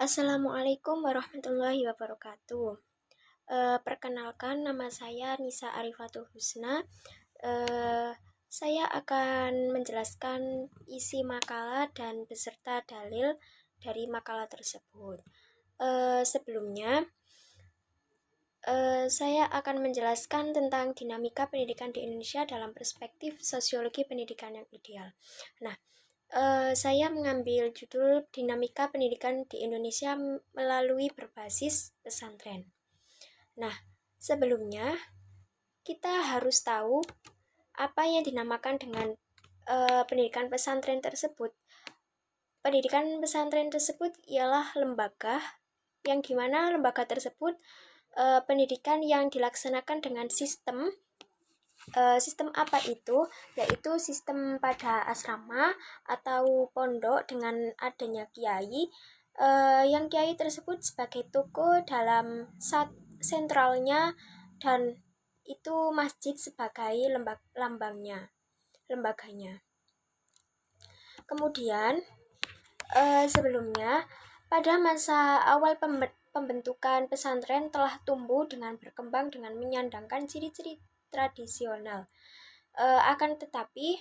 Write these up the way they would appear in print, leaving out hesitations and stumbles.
Assalamualaikum warahmatullahi wabarakatuh. Perkenalkan, nama saya Nisa Arifatul Husna. Saya akan menjelaskan isi makalah dan beserta dalil dari makalah tersebut. Sebelumnya, saya akan menjelaskan tentang dinamika pendidikan di Indonesia dalam perspektif sosiologi pendidikan yang ideal. Nah, saya mengambil judul Dinamika Pendidikan di Indonesia melalui berbasis pesantren. Nah, sebelumnya kita harus tahu apa yang dinamakan dengan pendidikan pesantren tersebut. Pendidikan pesantren tersebut ialah lembaga yang dimana lembaga tersebut pendidikan yang dilaksanakan dengan sistem apa itu? Yaitu sistem pada asrama atau pondok dengan adanya kiai, yang kiai tersebut sebagai tokoh dalam sentralnya dan itu masjid sebagai lembaganya. Kemudian sebelumnya pada masa awal pembentukan pesantren telah tumbuh dengan berkembang dengan menyandangkan ciri-ciri tradisional. Akan tetapi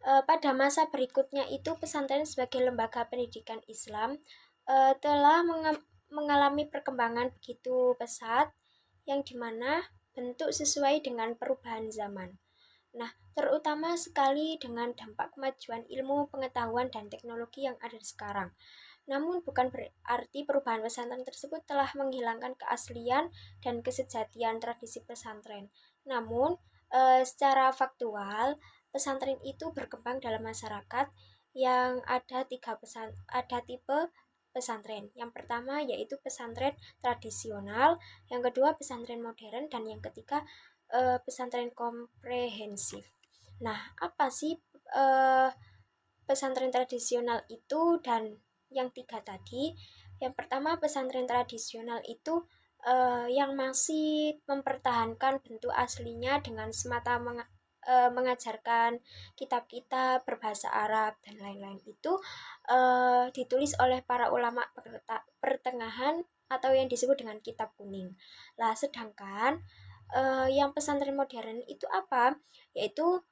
pada masa berikutnya itu pesantren sebagai lembaga pendidikan Islam telah mengalami perkembangan begitu pesat yang dimana bentuk sesuai dengan perubahan zaman. Nah, terutama sekali dengan dampak kemajuan ilmu, pengetahuan, dan teknologi yang ada sekarang. Namun bukan berarti perubahan pesantren tersebut telah menghilangkan keaslian dan kesejatian tradisi pesantren. Namun, secara faktual, pesantren itu berkembang dalam masyarakat yang ada tipe pesantren. Yang pertama yaitu pesantren tradisional, yang kedua pesantren modern, dan yang ketiga pesantren komprehensif. Nah, apa sih pesantren tradisional itu dan yang tiga tadi? Yang pertama, pesantren tradisional itu yang masih mempertahankan bentuk aslinya dengan semata mengajarkan kitab-kitab berbahasa Arab dan lain-lain itu ditulis oleh para ulama pertengahan atau yang disebut dengan kitab kuning. Lah, sedangkan yang pesantren modern itu apa? Yaitu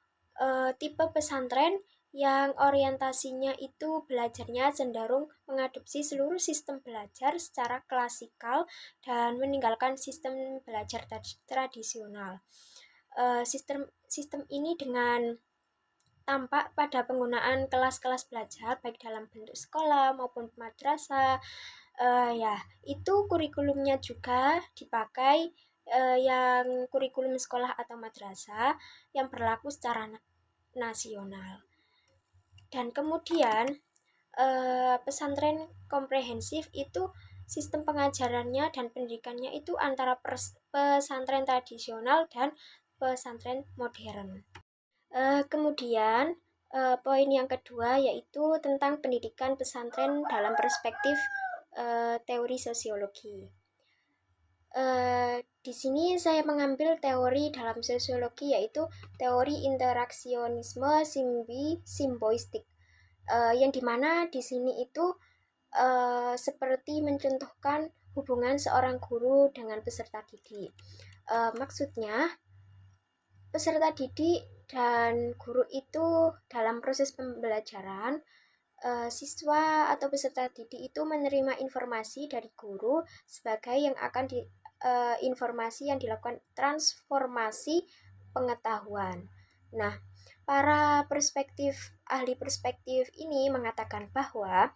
tipe pesantren yang orientasinya itu belajarnya cenderung mengadopsi seluruh sistem belajar secara klasikal dan meninggalkan sistem belajar tradisional. Sistem ini dengan tampak pada penggunaan kelas-kelas belajar baik dalam bentuk sekolah maupun madrasah. Ya, itu kurikulumnya juga dipakai yang kurikulum sekolah atau madrasah yang berlaku secara nasional. Dan kemudian pesantren komprehensif itu sistem pengajarannya dan pendidikannya itu antara pesantren tradisional dan pesantren modern. Kemudian poin yang kedua yaitu tentang pendidikan pesantren dalam perspektif teori sosiologi. Di sini saya mengambil teori dalam sosiologi yaitu teori interaksionisme simboistik, yang dimana di sini itu seperti mencontohkan hubungan seorang guru dengan peserta didik. Maksudnya peserta didik dan guru itu dalam proses pembelajaran, siswa atau peserta didik itu menerima informasi dari guru sebagai yang akan informasi yang dilakukan transformasi pengetahuan. Nah, para ahli perspektif ini mengatakan bahwa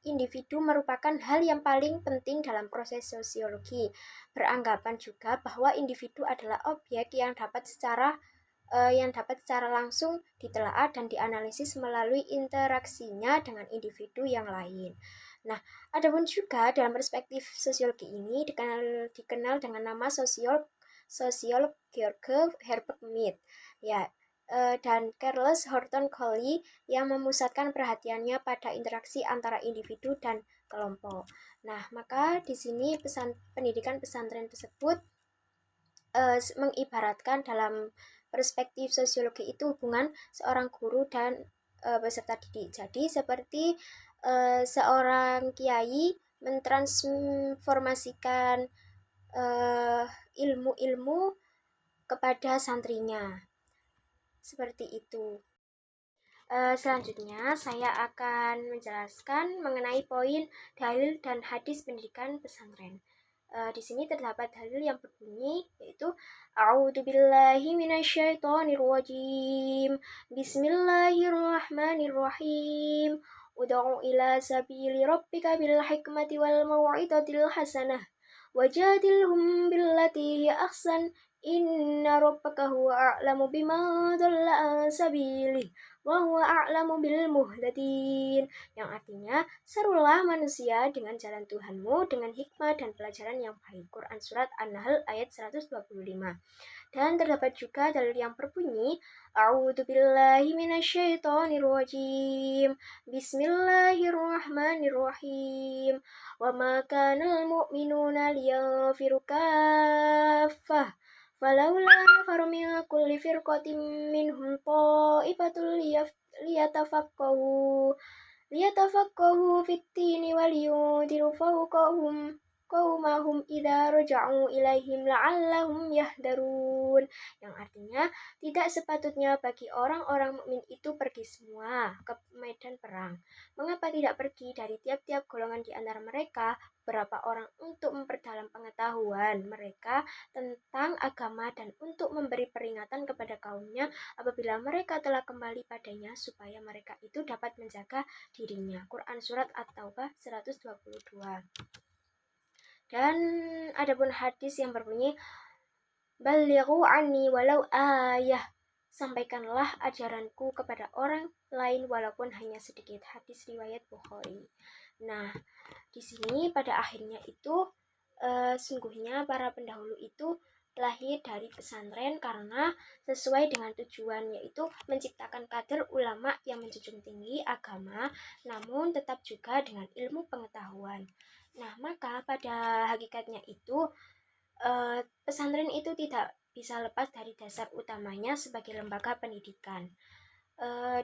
individu merupakan hal yang paling penting dalam proses sosiologi. Beranggapan juga bahwa individu adalah objek yang dapat secara langsung ditelaah dan dianalisis melalui interaksinya dengan individu yang lain. Nah, adapun juga dalam perspektif sosiologi ini dikenal dengan nama sosiolog George Herbert Mead. Ya, dan Charles Horton Collie yang memusatkan perhatiannya pada interaksi antara individu dan kelompok. Nah, maka di sini pendidikan pesantren tersebut mengibaratkan dalam perspektif sosiologi itu hubungan seorang guru dan peserta didik. Jadi seperti seorang kiai mentransformasikan ilmu-ilmu kepada santrinya. Seperti itu. Selanjutnya saya akan menjelaskan mengenai poin dalil dan hadis pendidikan pesantren. Di sini terdapat dalil yang berbunyi yaitu A'udzubillahi minasyaitonirrajim. Bismillahirrahmanirrahim. Ud'u ila sabili rabbika bil hikmati wal mau'izatil hasanah. Wajadilhum billati hiya ahsan. Inna rabbaka huwa a'lamu bima dhalla an sabilih wa huwa a'lamu bil muhtadin. Yang artinya, serulah manusia dengan jalan Tuhanmu dengan hikmah dan pelajaran yang baik. Quran Surat An-Nahl ayat 125. Dan terdapat juga dalil yang berbunyi A'udzubillahi minasyaitonirrajim. Bismillahirrahmanirrahim. Wa ma kanal mu'minuna liyanfiru kaffah. Falaula nafaru min kulli firqatin minhum ta'ifatul liyatafaqahu fit-tini wal yundiru qaumahum idza raja'u ilaihim la'allahum yahdarun. Yang artinya, tidak sepatutnya bagi orang-orang mukmin itu pergi semua ke medan perang. Mengapa tidak pergi dari tiap-tiap golongan di antara mereka beberapa orang untuk memperdalam pengetahuan mereka tentang agama dan untuk memberi peringatan kepada kaumnya apabila mereka telah kembali padanya supaya mereka itu dapat menjaga dirinya. Quran Surat At-Taubah 122. Dan adapun hadis yang berbunyi Balighu anni walau ayah. Sampaikanlah ajaranku kepada orang lain walaupun hanya sedikit. Hadis riwayat Bukhari. Nah, di sini pada akhirnya itu sungguhnya para pendahulu itu lahir dari pesantren karena sesuai dengan tujuan, yaitu menciptakan kader ulama yang menjunjung tinggi agama namun tetap juga dengan ilmu pengetahuan. Nah, maka pada hakikatnya itu pesantren itu tidak bisa lepas dari dasar utamanya sebagai lembaga pendidikan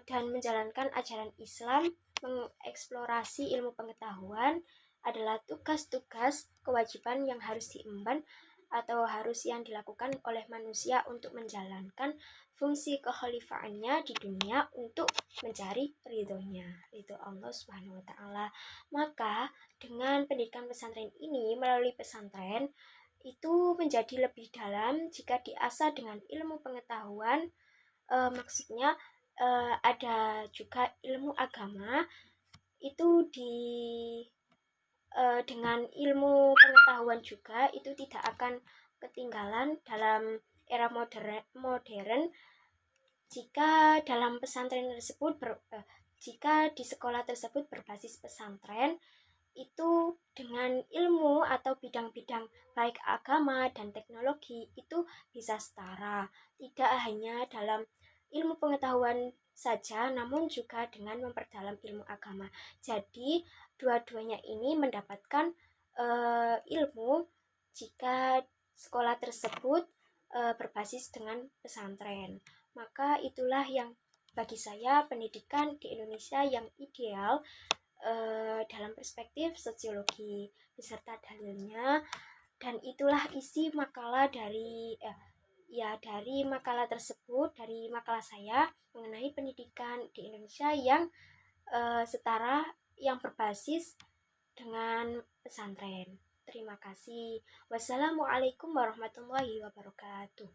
dan menjalankan ajaran Islam. Mengeksplorasi ilmu pengetahuan adalah tugas-tugas kewajiban yang harus diemban atau harus yang dilakukan oleh manusia untuk menjalankan fungsi kekhalifaannya di dunia untuk mencari ridhonya, ridho Allah Subhanahu wa Ta'ala. Maka dengan pendidikan pesantren ini melalui pesantren itu menjadi lebih dalam jika diasah dengan ilmu pengetahuan. Maksudnya ada juga ilmu agama itu dengan ilmu pengetahuan juga itu tidak akan ketinggalan dalam era modern jika dalam pesantren tersebut jika di sekolah tersebut berbasis pesantren itu dengan ilmu atau bidang-bidang baik agama dan teknologi itu bisa setara, tidak hanya dalam ilmu pengetahuan saja namun juga dengan memperdalam ilmu agama. Jadi dua-duanya ini mendapatkan ilmu jika sekolah tersebut berbasis dengan pesantren. Maka itulah yang bagi saya pendidikan di Indonesia yang ideal dalam perspektif sosiologi beserta dalilnya. Dan itulah isi makalah dari makalah tersebut, dari makalah saya mengenai pendidikan di Indonesia yang setara, yang berbasis dengan pesantren. Terima kasih. Wassalamualaikum warahmatullahi wabarakatuh.